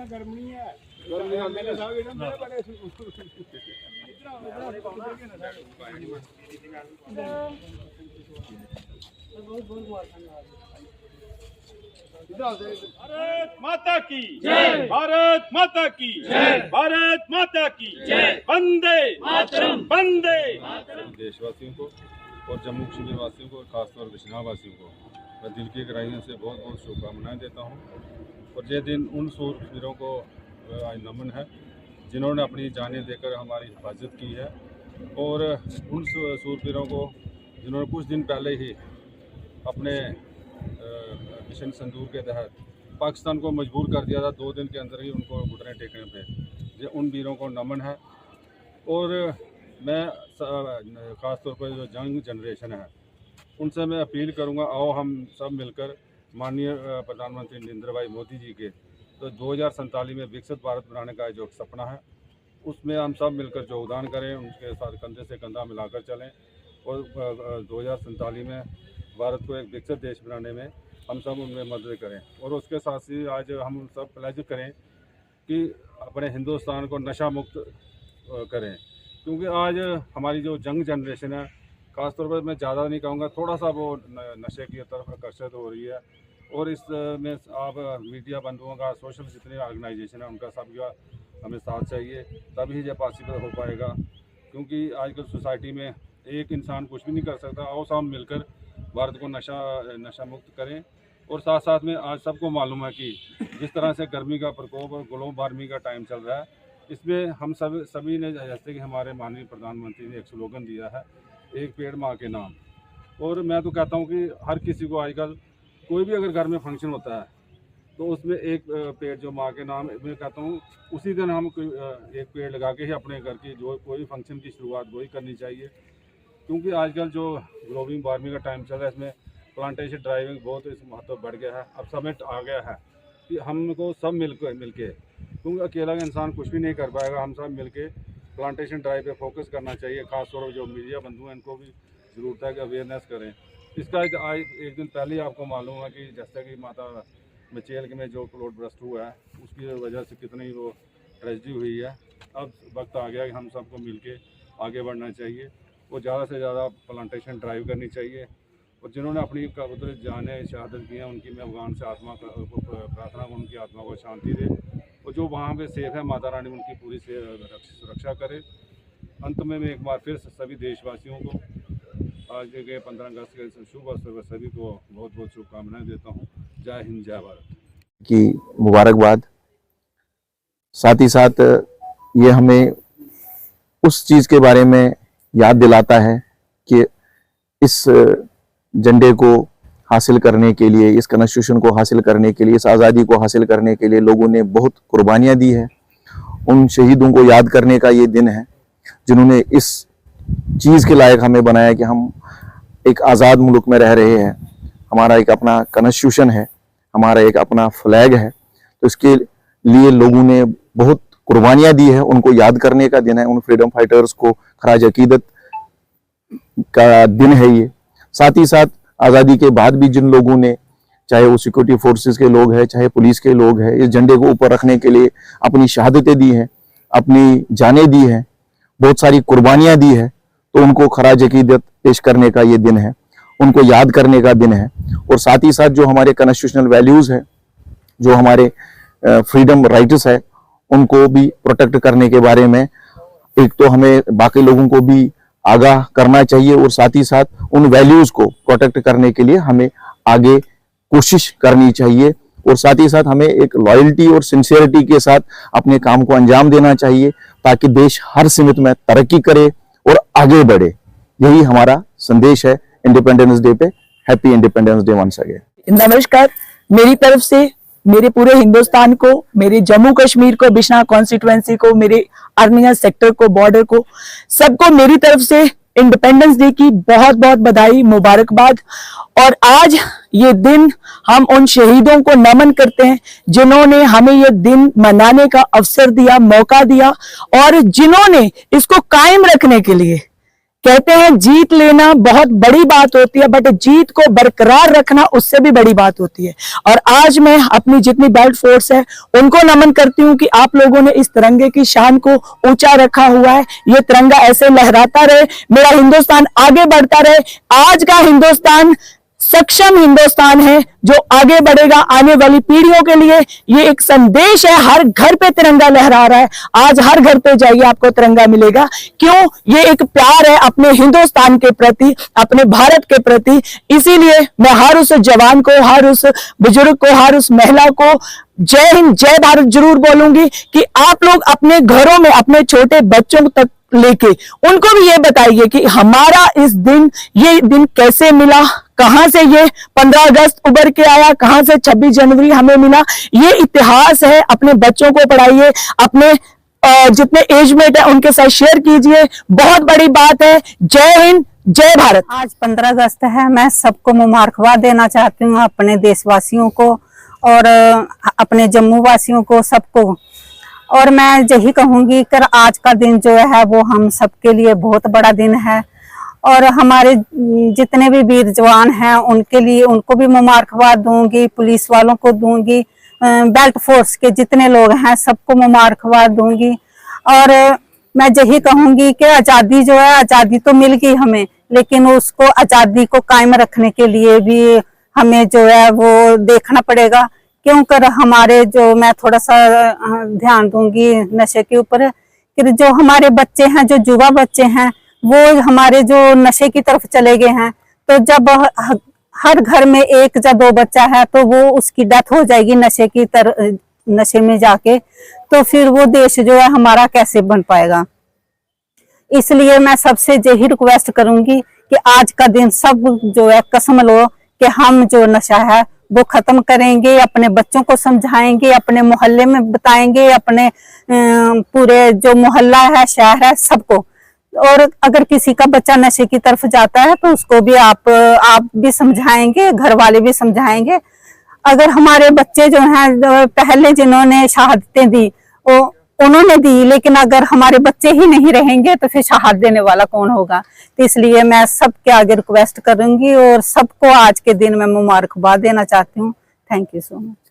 गर्मी है भारत माता की जय, भारत माता की जय, भारत माता की जय, वंदे मातरम, वंदे मातरम। देशवासियों को और जम्मू कश्मीर वासियों को, खासतौर पर बिजनौर वासियों को मैं दिल की गहराइयों से बहुत बहुत शुभकामनाएं देता हूं। और ये दिन उन शूरवीरों को आज नमन है जिन्होंने अपनी जानें देकर हमारी हिफाजत की है, और उन शूरवीरों को जिन्होंने कुछ दिन पहले ही अपने मिशन संदूर के तहत पाकिस्तान को मजबूर कर दिया था 2 दिन के अंदर ही उनको घुटने टेकने पे। ये उन वीरों को नमन है। और मैं ख़ास तौर पर जो यंग जनरेशन है उनसे मैं अपील करूंगा, आओ हम सब मिलकर माननीय प्रधानमंत्री नरेंद्र भाई मोदी जी के तो 2047 में विकसित भारत बनाने का जो सपना है उसमें हम सब मिलकर योगदान करें, उनके साथ कंधे से कंधा मिलाकर चलें और 2047 में भारत को एक विकसित देश बनाने में हम सब उनमें मदद करें। और उसके साथ ही आज हम सब प्लेज करें कि अपने हिंदुस्तान को नशा मुक्त करें, क्योंकि आज हमारी जो यंग जनरेशन है, ख़ासतौर पर मैं ज़्यादा नहीं कहूँगा, थोड़ा सा वो नशे की तरफ आकर्षित हो रही है। और इसमें आप मीडिया बंधुओं का, सोशल जितने ऑर्गेनाइजेशन है उनका सबका हमें साथ चाहिए, तभी ये पॉसिबल हो पाएगा। क्योंकि आजकल सोसाइटी में एक इंसान कुछ भी नहीं कर सकता। आओ सब मिलकर भारत को नशा मुक्त करें। और साथ साथ में आज सबको मालूम है कि जिस तरह से गर्मी का प्रकोप और ग्लोबल वार्मिंग का टाइम चल रहा है, इसमें हम सभी ने, जैसे कि हमारे माननीय प्रधानमंत्री ने एक स्लोगन दिया है, एक पेड़ माँ के नाम। और मैं तो कहता हूँ कि हर किसी को आजकल कोई भी अगर घर में फंक्शन होता है तो उसमें एक पेड़ जो माँ के नाम, मैं कहता हूँ उसी दिन हम एक पेड़ लगा के ही अपने घर की जो कोई फंक्शन की शुरुआत वही करनी चाहिए। क्योंकि आजकल जो ग्लोबल वार्मिंग का टाइम चल रहा है, इसमें प्लांटेशन ड्राइविंग बहुत इस महत्व बढ़ गया है। अब समिट आ गया है कि हमको सब मिलके, क्योंकि अकेला इंसान कुछ भी नहीं कर पाएगा, हम सब मिलके प्लांटेशन ड्राइव पे फोकस करना चाहिए। खासतौर पर जो मीडिया बंधु हैं इनको भी ज़रूरत है कि अवेयरनेस करें। इसका आज एक दिन पहले ही आपको मालूम है कि जैसे कि माता मचेल में जो प्लॉट ब्रस्ट हुआ है उसकी वजह से कितनी वो ट्रेजेडी हुई है। अब वक्त आ गया कि हम सबको मिलके आगे बढ़ना चाहिए और ज़्यादा से ज़्यादा प्लांटेशन ड्राइव करनी चाहिए। और जिन्होंने अपनी कबूतर जाने शहादत की हैं उनकी मैं भगवान से आत्मा प्रार्थना को, उनकी आत्मा को शांति दे, और जो वहाँ पे सेफ है माता रानी उनकी पूरी से सुरक्षा करे। अंत में मैं एक बार फिर सभी देशवासियों को आज के 15 अगस्त के शुभ अवसर पर सभी को बहुत बहुत शुभकामनाएं देता हूँ। जय हिंद, जय भारत की मुबारकबाद। साथ ही साथ ये हमें उस चीज़ के बारे में याद दिलाता है कि इस झंडे को हासिल करने के लिए, इस कॉन्स्टिट्यूशन को हासिल करने के लिए, इस आज़ादी को हासिल करने के लिए लोगों ने बहुत कुर्बानियाँ दी है। उन शहीदों को याद करने का ये दिन है जिन्होंने इस चीज़ के लायक हमें बनाया कि हम एक आज़ाद मुल्क में रह रहे हैं। हमारा एक अपना कॉन्स्टिट्यूशन है, हमारा एक अपना फ्लैग है, तो इसके लिए लोगों ने बहुत कुर्बानियाँ दी है। उनको याद करने का दिन है, उन फ्रीडम फाइटर्स को खराज अकीदत का दिन है ये। साथ ही साथ आज़ादी के बाद भी जिन लोगों ने, चाहे वो सिक्योरिटी फोर्सेस के लोग हैं, चाहे पुलिस के लोग हैं, इस झंडे को ऊपर रखने के लिए अपनी शहादतें दी हैं, अपनी जानें दी हैं, बहुत सारी कुर्बानियाँ दी है, तो उनको खराज अकीदत पेश करने का ये दिन है, उनको याद करने का दिन है। और साथ ही साथ जो हमारे कॉन्स्टिट्यूशनल वैल्यूज़ हैं, जो हमारे फ्रीडम राइट्स है, उनको भी प्रोटेक्ट करने के बारे में एक तो हमें बाकी लोगों को भी आगाह करना चाहिए, और साथ ही साथ उन वैल्यूज़ को प्रोटेक्ट करने के लिए हमें आगे कोशिश करनी चाहिए। और साथ ही साथ हमें एक लॉयल्टी और सिंसियरिटी के साथ अपने काम को अंजाम देना चाहिए ताकि देश हर सिमत में तरक्की करे और आगे बढ़े। यही हमारा संदेश है इंडिपेंडेंस डे पे। Happy Independence Day once again. नमस्कार, मेरी तरफ से मेरे पूरे हिंदुस्तान को, मेरे जम्मू कश्मीर को, बिजनौर कॉन्स्टिट्यूएंसी को, मेरे आर्मिया सेक्टर को, बॉर्डर को, सबको मेरी तरफ से इंडिपेंडेंस डे की बहुत बहुत बधाई, मुबारकबाद। और आज ये दिन हम उन शहीदों को नमन करते हैं जिन्होंने हमें ये दिन मनाने का अवसर दिया, मौका दिया, और जिन्होंने इसको कायम रखने के लिए कहते हैं जीत लेना बहुत बड़ी बात होती है, बट जीत को बरकरार रखना उससे भी बड़ी बात होती है। और आज मैं अपनी जितनी बेल्ट फोर्स है उनको नमन करती हूँ कि आप लोगों ने इस तिरंगे की शान को ऊंचा रखा हुआ है। ये तिरंगा ऐसे लहराता रहे, मेरा हिंदुस्तान आगे बढ़ता रहे। आज का हिंदुस्तान सक्षम हिंदुस्तान है जो आगे बढ़ेगा आने वाली पीढ़ियों के लिए। ये एक संदेश है, हर घर पे तिरंगा लहरा रहा है। आज हर घर पे जाइए आपको तिरंगा मिलेगा। क्यों? ये एक प्यार है अपने हिंदुस्तान के प्रति, अपने भारत के प्रति। इसीलिए मैं हर उस जवान को, हर उस बुजुर्ग को, हर उस महिला को जय हिंद जय भारत जरूर बोलूंगी कि आप लोग अपने घरों में अपने छोटे बच्चों तक लेके उनको भी ये बताइए कि हमारा इस दिन, ये दिन कैसे मिला, कहां से ये 15 अगस्त उभर के आया, कहां से 26 जनवरी हमें मिला। ये इतिहास है, अपने बच्चों को पढ़ाइए, अपने जितने एजमेट है उनके साथ शेयर कीजिए। बहुत बड़ी बात है। जय हिंद जय भारत। आज 15 अगस्त है। मैं सबको मुबारकबाद देना चाहती हूँ, अपने देशवासियों को और अपने जम्मू वासियों को, सबको। और मैं यही कहूंगी कि आज का दिन जो है वो हम सबके लिए बहुत बड़ा दिन है। और हमारे जितने भी वीर जवान हैं उनके लिए, उनको भी मुबारकबाद दूंगी, पुलिस वालों को दूंगी, बेल्ट फोर्स के जितने लोग हैं सबको मुबारकबाद दूंगी। और मैं यही कहूंगी कि आज़ादी जो है, आज़ादी तो मिल गई हमें, लेकिन उसको आज़ादी को कायम रखने के लिए भी हमें जो है वो देखना पड़ेगा। क्योंकि हमारे जो, मैं थोड़ा सा ध्यान दूंगी नशे के ऊपर, कि जो हमारे बच्चे हैं, जो युवा बच्चे हैं, वो हमारे जो नशे की तरफ चले गए हैं। तो जब हर घर में एक या दो बच्चा है तो वो उसकी डेथ हो जाएगी नशे में जाके, तो फिर वो देश जो है हमारा कैसे बन पाएगा। इसलिए मैं सबसे यही रिक्वेस्ट करूंगी कि आज का दिन सब जो है कसम लो कि हम जो नशा है वो खत्म करेंगे, अपने बच्चों को समझाएंगे, अपने मोहल्ले में बताएंगे, अपने पूरे जो मोहल्ला है, शहर है, सबको। और अगर किसी का बच्चा नशे की तरफ जाता है तो उसको भी आप भी समझाएंगे, घर वाले भी समझाएंगे। अगर हमारे बच्चे जो हैं पहले जिन्होंने शहादतें दी वो उन्होंने दी, लेकिन अगर हमारे बच्चे ही नहीं रहेंगे तो फिर शहादत देने वाला कौन होगा। तो इसलिए मैं सबके आगे रिक्वेस्ट करूंगी और सबको आज के दिन में मुबारकबाद देना चाहती हूँ। Thank you so much.